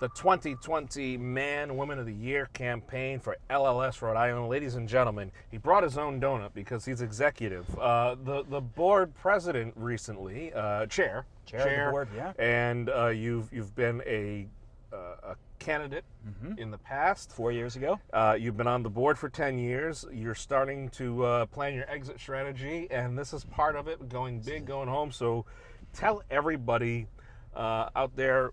the 2020 Man Woman of the Year campaign for LLS Rhode Island. Ladies and gentlemen, he brought his own donut because he's executive. The board president recently, chair of the board, yeah. And you've been a candidate in the past. 4 years ago. You've been on the board for 10 years. You're starting to plan your exit strategy, and this is part of it, going big, going home. So tell everybody out there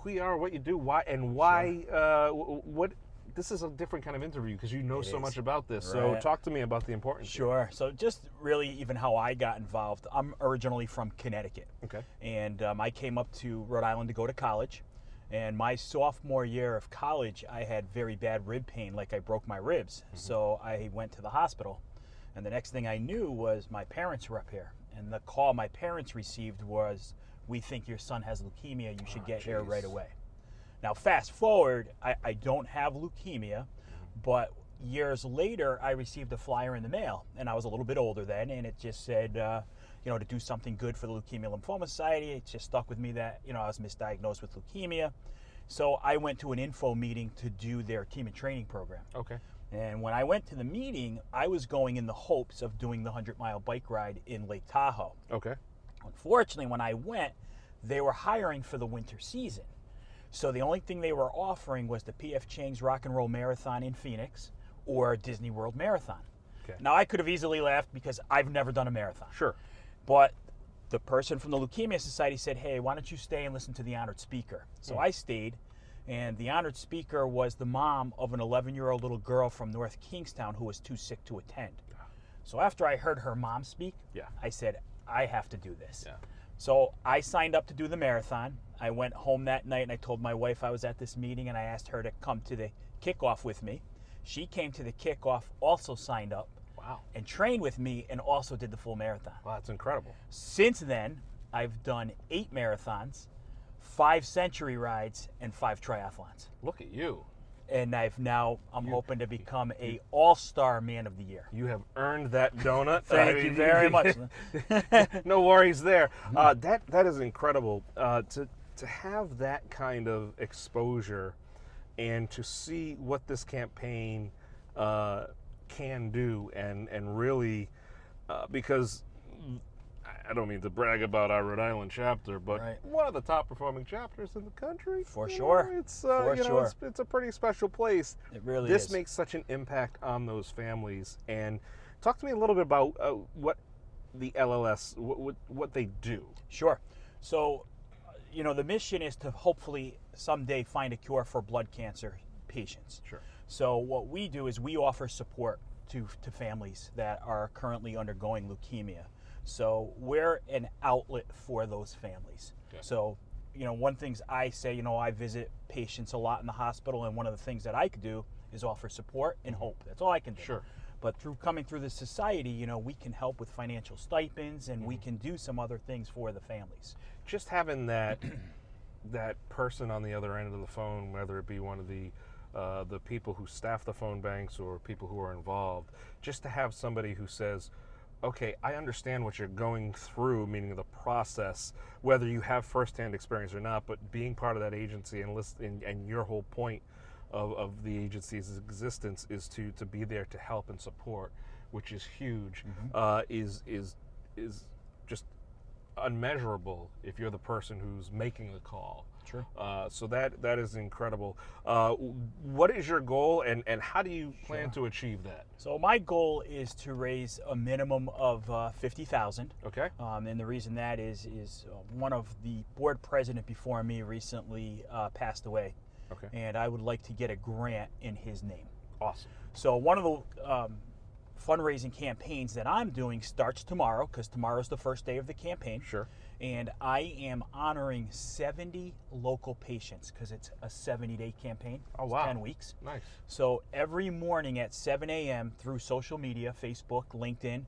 who you are, what you do, why, and why. Sure. What this is a different kind of interview because you know so much about this. Right. So talk to me about the importance. Sure. So just really even how I got involved. I'm originally from Connecticut. Okay. And I came up to Rhode Island to go to college. And my sophomore year of college, I had very bad rib pain, like I broke my ribs. So I went to the hospital. And the next thing I knew was my parents were up here. And the call my parents received was, "We think your son has leukemia, you should get here right away." Now fast forward, I don't have leukemia, but years later I received a flyer in the mail, and I was a little bit older then, and it just said, to do something good for the Leukemia Lymphoma Society. It just stuck with me that, I was misdiagnosed with leukemia. So I went to an info meeting to do their team and training program. Okay. And when I went to the meeting, I was going in the hopes of doing the 100-mile bike ride in Lake Tahoe. Okay. Unfortunately, when I went, they were hiring for the winter season. So the only thing they were offering was the P.F. Chang's Rock and Roll Marathon in Phoenix or Disney World Marathon. Okay. Now, I could have easily left because I've never done a marathon. Sure. But the person from the Leukemia Society said, "Hey, why don't you stay and listen to the honored speaker?" So I stayed, and the honored speaker was the mom of an 11-year-old little girl from North Kingstown who was too sick to attend. So after I heard her mom speak, I said, I have to do this. Yeah. So I signed up to do the marathon. I went home that night and I told my wife I was at this meeting, and I asked her to come to the kickoff with me. She came to the kickoff, also signed up. Wow. And trained with me and also did the full marathon. Wow, that's incredible. Since then, I've done 8 marathons, 5 century rides, and 5 triathlons. Look at you. And I'm hoping to become a all-star Man of the Year. You have earned that donut. Thank you very much. No worries there. That is incredible. To have that kind of exposure and to see what this campaign can do and really, because I don't mean to brag about our Rhode Island chapter, but one of the top performing chapters in the country. For sure. It's it's a pretty special place. It really is. This is. makes such an impact on those families. And talk to me a little bit about what the LLS, what they do. Sure. So, the mission is to hopefully someday find a cure for blood cancer patients. Sure. So what we do is we offer support to families that are currently undergoing leukemia. So we're an outlet for those families. Okay. So, one thing I say, I visit patients a lot in the hospital, and one of the things that I could do is offer support and hope. That's all I can do. Sure. But coming through the society, we can help with financial stipends, and we can do some other things for the families. Just having that person on the other end of the phone, whether it be one of the people who staff the phone banks or people who are involved, just to have somebody who says, okay, I understand what you're going through, meaning the process, whether you have firsthand experience or not, but being part of that agency and your whole point of the agency's existence is to be there to help and support, which is huge, is just unmeasurable if you're the person who's making the call. Sure. So that is incredible. What is your goal, and how do you plan to achieve that? So my goal is to raise a minimum of $50,000. Okay. And the reason that is one of the board president before me recently passed away. Okay. And I would like to get a grant in his name. Awesome. So one of the fundraising campaigns that I'm doing starts tomorrow, because tomorrow's the first day of the campaign. Sure. And I am honoring 70 local patients because it's a 70-day campaign. Oh, wow. 10 weeks. Nice. So every morning at 7 a.m. through social media, Facebook, LinkedIn,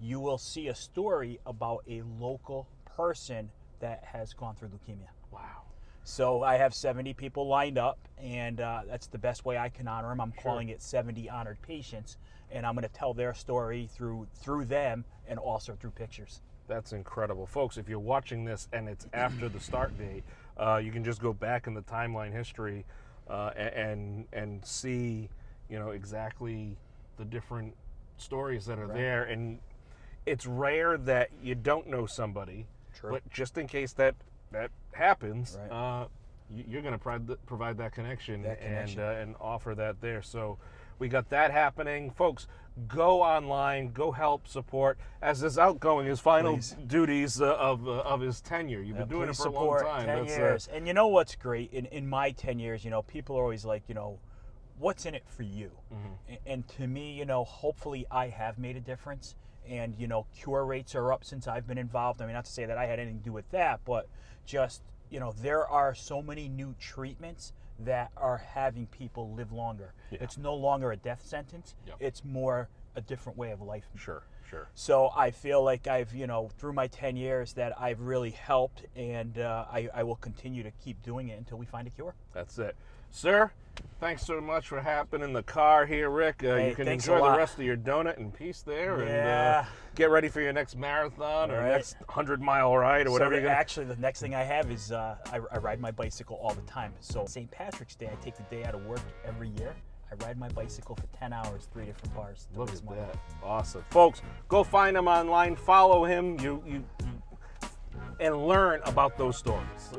you will see a story about a local person that has gone through leukemia. Wow. So I have 70 people lined up, and that's the best way I can honor them. I'm calling it 70 honored patients, and I'm going to tell their story through them and also through pictures. That's incredible. Folks, if you're watching this and it's after the start date, You can just go back in the timeline history and see, exactly the different stories that are there. And it's rare that you don't know somebody, but just in case that happens, you're going to provide that connection, and offer that there. So we got that happening. Folks, go online, go help support. As is outgoing his final duties of his tenure. You've been doing it for a long time. 10 years. And you know what's great? In my 10 years, people are always like, what's in it for you? And to me, hopefully I have made a difference. And, cure rates are up since I've been involved. I mean, not to say that I had anything to do with that, but just, there are so many new treatments that are having people live longer. It's no longer a death sentence. It's more a different way of life. Sure. So I feel like I've, through my 10 years that I've really helped, and I will continue to keep doing it until we find a cure. That's it. Sir, thanks so much for hopping in the car here, Rick. You can enjoy the rest of your donut in peace there, and get ready for your next marathon or next 100-mile ride or whatever. Actually, the next thing I have is I ride my bicycle all the time. So St. Patrick's Day, I take the day out of work every year. I ride my bicycle for 10 hours, 3 different bars. Look at that. Awesome. Folks, go find him online, follow him, and learn about those stories.